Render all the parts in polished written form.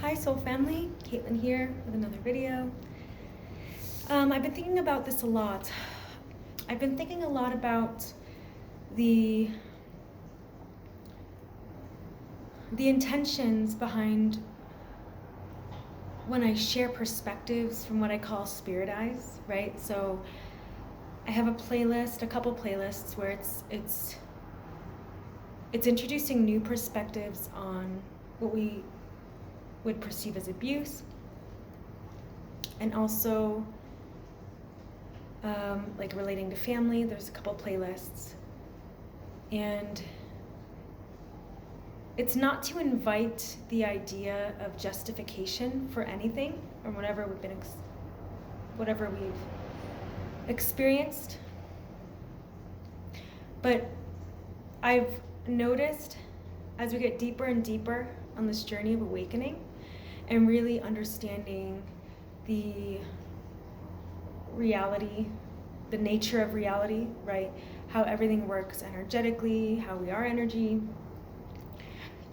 Hi Soul Family, Caitlin here with another video. I've been thinking about this a lot. I've been thinking a lot about the intentions behind when I share perspectives from what I call spirit eyes, right? So I have a couple playlists where it's introducing new perspectives on what we would perceive as abuse, and also like relating to family. There's a couple playlists, and it's not to invite the idea of justification for anything or whatever we've experienced, but I've noticed as we get deeper and deeper on this journey of awakening and really understanding the reality, the nature of reality, right? How everything works energetically, how we are energy.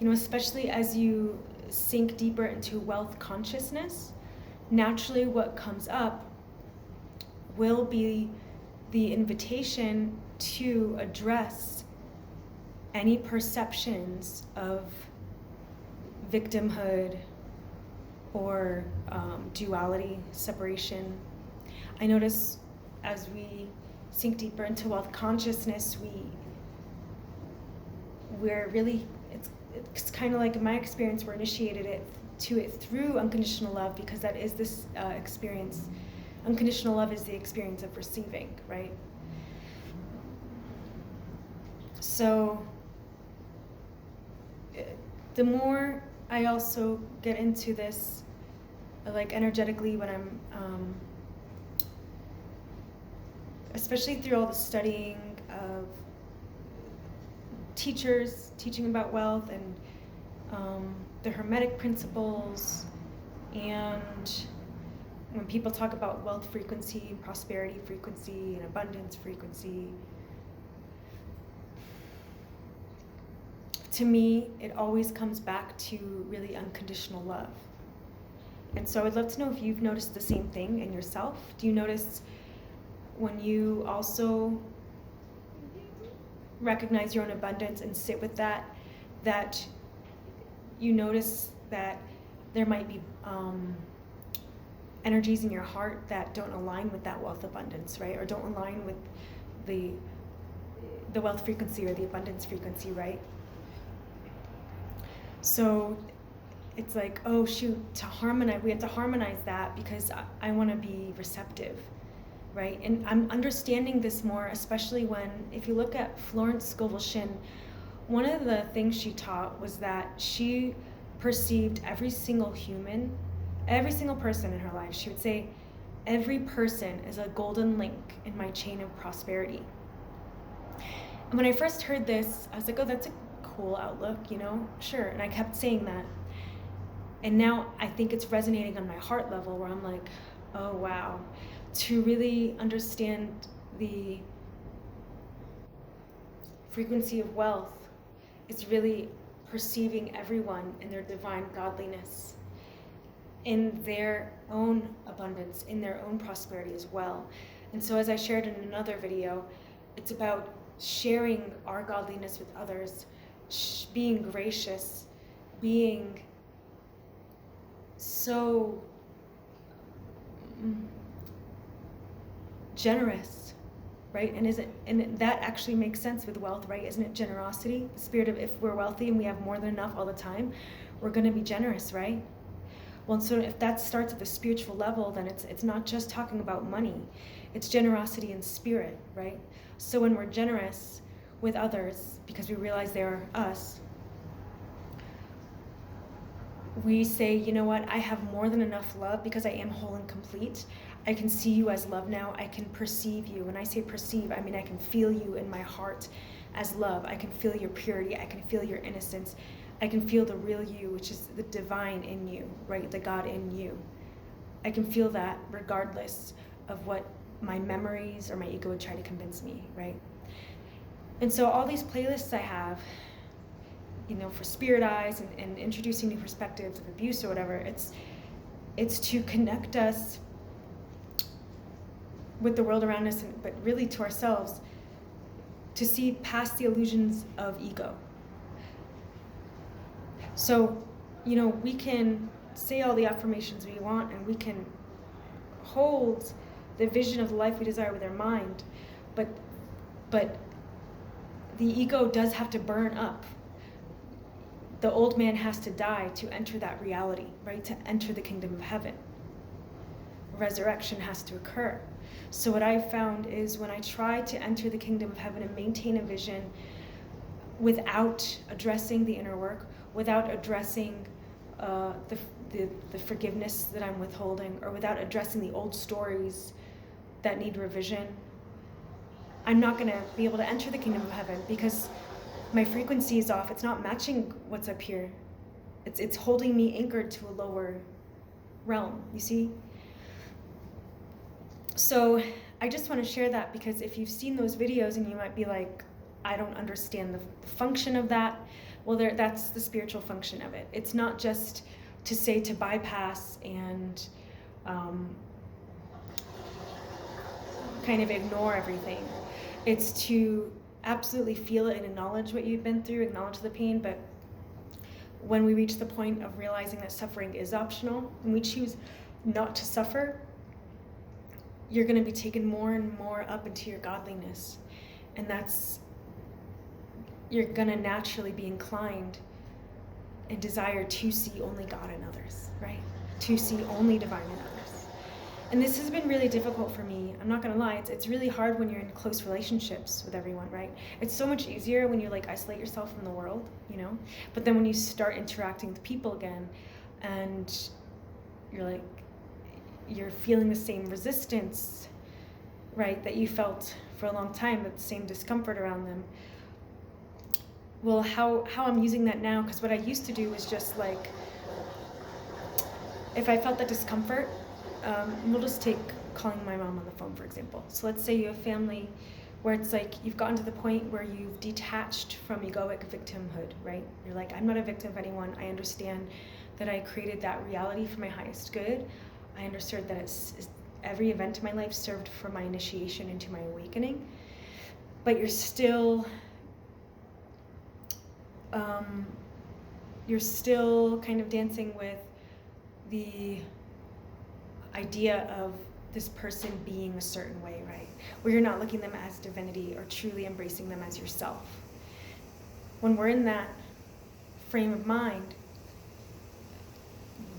You know, especially as you sink deeper into wealth consciousness, naturally what comes up will be the invitation to address any perceptions of victimhood or duality, separation. I notice as we sink deeper into wealth consciousness, we're really, it's kind of like, in my experience, we're initiated it through unconditional love, because that is this experience. Unconditional love is the experience of receiving, right? So the more I also get into this, like energetically, when I'm especially through all the studying of teachers teaching about wealth and the Hermetic principles, and when people talk about wealth frequency, prosperity frequency, and abundance frequency, to me, it always comes back to really unconditional love. And so I'd love to know if you've noticed the same thing in yourself. Do you notice when you also recognize your own abundance and sit with that, that you notice that there might be energies in your heart that don't align with that wealth abundance, right? Or don't align with the wealth frequency or the abundance frequency, right? So it's like, oh shoot, we have to harmonize that because I want to be receptive, right? And I'm understanding this more, especially if you look at Florence Scovel Shinn, one of the things she taught was that she perceived every single person in her life. She would say, every person is a golden link in my chain of prosperity. And when I first heard this, I was like, oh, that's a cool outlook, sure. And I kept saying that. And now I think it's resonating on my heart level, where I'm like, oh wow, to really understand the frequency of wealth is really perceiving everyone in their divine godliness, in their own abundance, in their own prosperity as well. And so, as I shared in another video, it's about sharing our godliness with others, being gracious, being so generous, right? And that actually makes sense with wealth, right? Isn't it generosity? The spirit of, if we're wealthy and we have more than enough all the time, we're going to be generous, right? Well, so if that starts at the spiritual level, then it's not just talking about money. It's generosity in spirit, right? So when we're generous with others because we realize they're us, we say, you know what, I have more than enough love because I am whole and complete. I can see you as love now. I can perceive you. When I say perceive, I mean I can feel you in my heart as love. I can feel your purity. I can feel your innocence. I can feel the real you, which is the divine in you, right? The God in you. I can feel that regardless of what my memories or my ego would try to convince me, right? And so all these playlists I have, for spirit eyes and introducing new perspectives of abuse or whatever. It's to connect us with the world around us, but really to ourselves, to see past the illusions of ego. So, we can say all the affirmations we want, and we can hold the vision of the life we desire with our mind, but the ego does have to burn up. The old man has to die to enter that reality, right? To enter the kingdom of heaven. Resurrection has to occur. So what I've found is when I try to enter the kingdom of heaven and maintain a vision without addressing the inner work, without addressing the forgiveness that I'm withholding, or without addressing the old stories that need revision, I'm not going to be able to enter the kingdom of heaven, because my frequency is off. It's not matching what's up here. It's holding me anchored to a lower realm, you see? So I just want to share that, because if you've seen those videos and you might be like, I don't understand the function of that, well, that's the spiritual function of it. It's not just to say to bypass and kind of ignore everything. It's to absolutely feel it and acknowledge what you've been through, acknowledge the pain, but when we reach the point of realizing that suffering is optional, and we choose not to suffer, you're going to be taken more and more up into your godliness. And you're going to naturally be inclined and desire to see only God in others, right? To see only divine in others. And this has been really difficult for me. I'm not going to lie. It's really hard when you're in close relationships with everyone, right? It's so much easier when you isolate yourself from the world, But then when you start interacting with people again, and you're feeling the same resistance, right, that you felt for a long time, that same discomfort around them. Well, how I'm using that now, because what I used to do was just if I felt that discomfort, we'll just take calling my mom on the phone, for example. So let's say you have family where it's you've gotten to the point where you've detached from egoic victimhood, right? You're I'm not a victim of anyone. I understand that I created that reality for my highest good. I understood that every event in my life served for my initiation into my awakening. But you're still kind of dancing with the idea of this person being a certain way, right? Where you're not looking at them as divinity or truly embracing them as yourself. When we're in that frame of mind,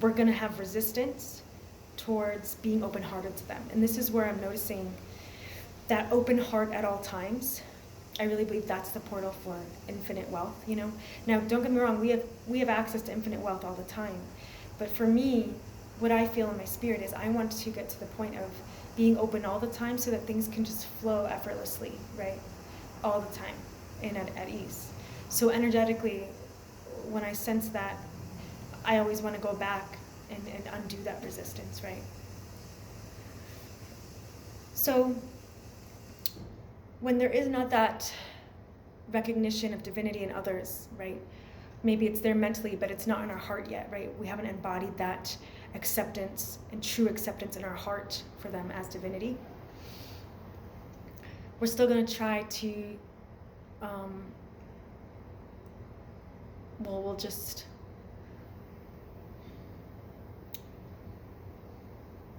we're going to have resistance towards being open-hearted to them. And this is where I'm noticing that open heart at all times. I really believe that's the portal for infinite wealth, Now, don't get me wrong, we have access to infinite wealth all the time. But for me, what I feel in my spirit is I want to get to the point of being open all the time so that things can just flow effortlessly, right? All the time and at ease. So energetically, when I sense that, I always want to go back and undo that resistance, right? So when there is not that recognition of divinity in others, right? Maybe it's there mentally, but it's not in our heart yet, right? We haven't embodied that acceptance and true acceptance in our heart for them as divinity. We're still going to try to,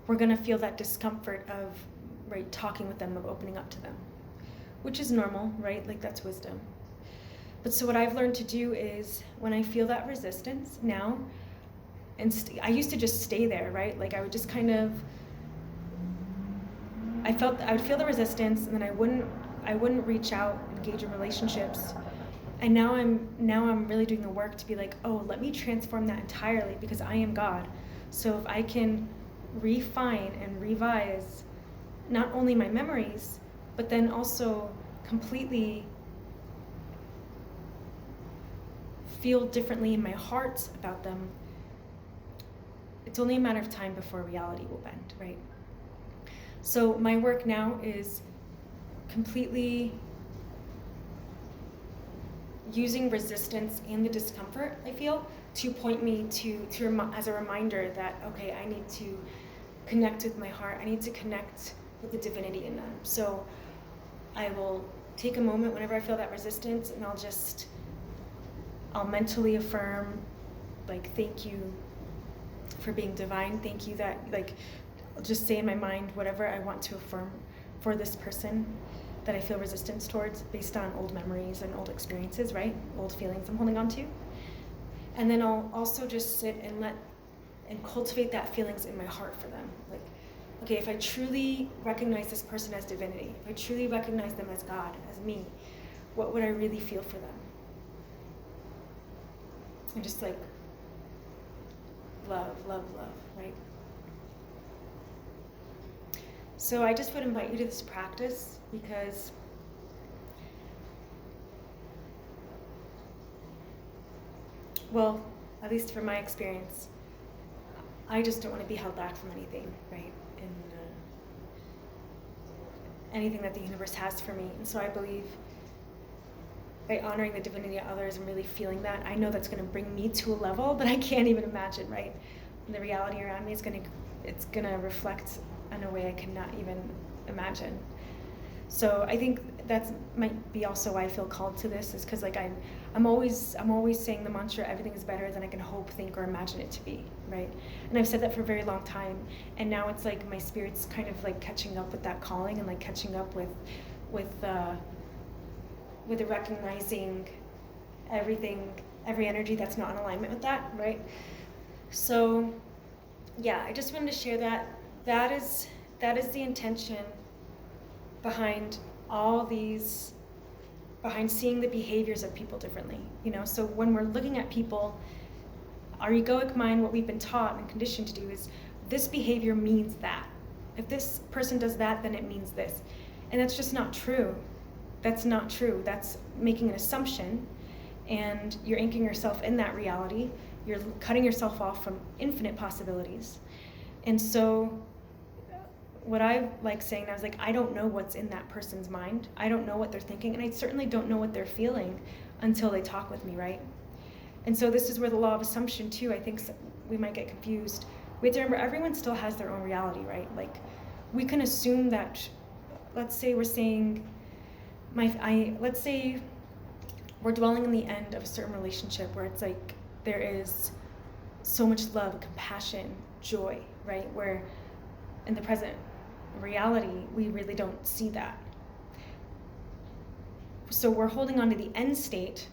we're going to feel that discomfort of, right, talking with them, of opening up to them, which is normal, right? That's wisdom. But so what I've learned to do is when I feel that resistance now, I used to just stay there, right? I would just kind of, I would feel the resistance, and then I wouldn't reach out, engage in relationships. And now I'm really doing the work to be let me transform that entirely, because I am God. So if I can refine and revise not only my memories, but then also completely feel differently in my heart about them, it's only a matter of time before reality will bend, right? So my work now is completely using resistance and the discomfort, I feel, to point me as a reminder that, okay, I need to connect with my heart. I need to connect with the divinity in them. So I will take a moment whenever I feel that resistance, and I'll mentally affirm, like, thank you for being divine. Thank you that, like, I'll just say in my mind whatever I want to affirm for this person that I feel resistance towards based on old memories and old experiences, right? Old feelings I'm holding on to. And then I'll also just sit and cultivate that feelings in my heart for them. Like, okay, if I truly recognize this person as divinity, if I truly recognize them as God, as me, what would I really feel for them? And just like love, love, love, right? So I just would invite you to this practice because well, at least from my experience, I just don't want to be held back from anything, right? And anything that the universe has for me. And so I believe by honoring the divinity of others and really feeling that, I know that's going to bring me to a level that I can't even imagine, right? And the reality around me it's going to reflect in a way I cannot even imagine. So I think that might be also why I feel called to this, is because like I'm always saying the mantra, everything is better than I can hope, think, or imagine it to be, right? And I've said that for a very long time, and now it's like my spirit's kind of like catching up with that calling and like catching up with the recognizing everything, every energy that's not in alignment with that, right? So yeah, I just wanted to share that. That is the intention behind behind seeing the behaviors of people differently, you know? So when we're looking at people, our egoic mind, what we've been taught and conditioned to do is, this behavior means that. If this person does that, then it means this. And that's just not true. That's not true. That's making an assumption, and you're anchoring yourself in that reality. You're cutting yourself off from infinite possibilities. And so what I like saying now is like, I don't know what's in that person's mind. I don't know what they're thinking, and I certainly don't know what they're feeling until they talk with me, right? And so this is where the law of assumption too, I think we might get confused. We have to remember, everyone still has their own reality, right? Like, we can assume that, let's say we're saying, let's say we're dwelling in the end of a certain relationship where it's like there is so much love, compassion, joy, right? Where in the present reality, we really don't see that. So we're holding on to the end state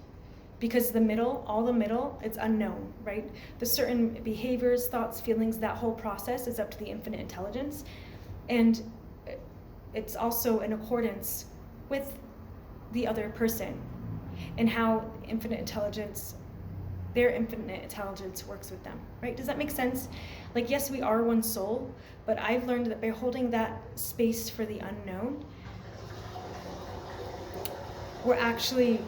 because all the middle, it's unknown, right? The certain behaviors, thoughts, feelings, that whole process is up to the infinite intelligence. And it's also in accordance with the other person and how their infinite intelligence works with them, right? Does that make sense? Like, yes, we are one soul, but I've learned that by holding that space for the unknown, we're actually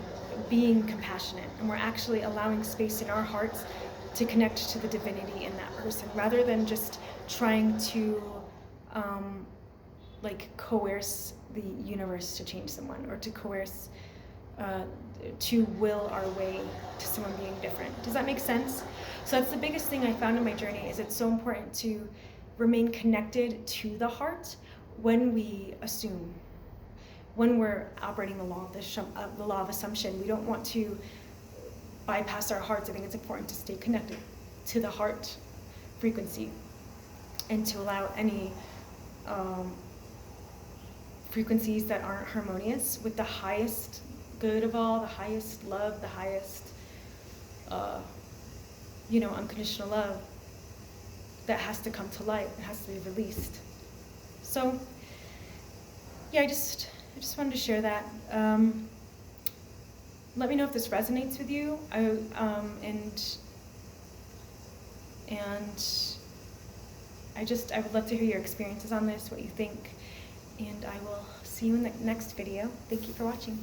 being compassionate, and we're actually allowing space in our hearts to connect to the divinity in that person, rather than just trying to like coerce the universe to change someone, or to coerce to will our way to someone being different. Does that make sense? So that's the biggest thing I found in my journey, is it's so important to remain connected to the heart when we assume, when we're operating the law of assumption. We don't want to bypass our hearts. I think it's important to stay connected to the heart frequency and to allow any frequencies that aren't harmonious with the highest good of all, the highest love, the highest unconditional love that has to come to light. It has to be released. So yeah, I just wanted to share that. Let me know if this resonates with you. And I would love to hear your experiences on this, what you think, and I will see you in the next video. Thank you for watching.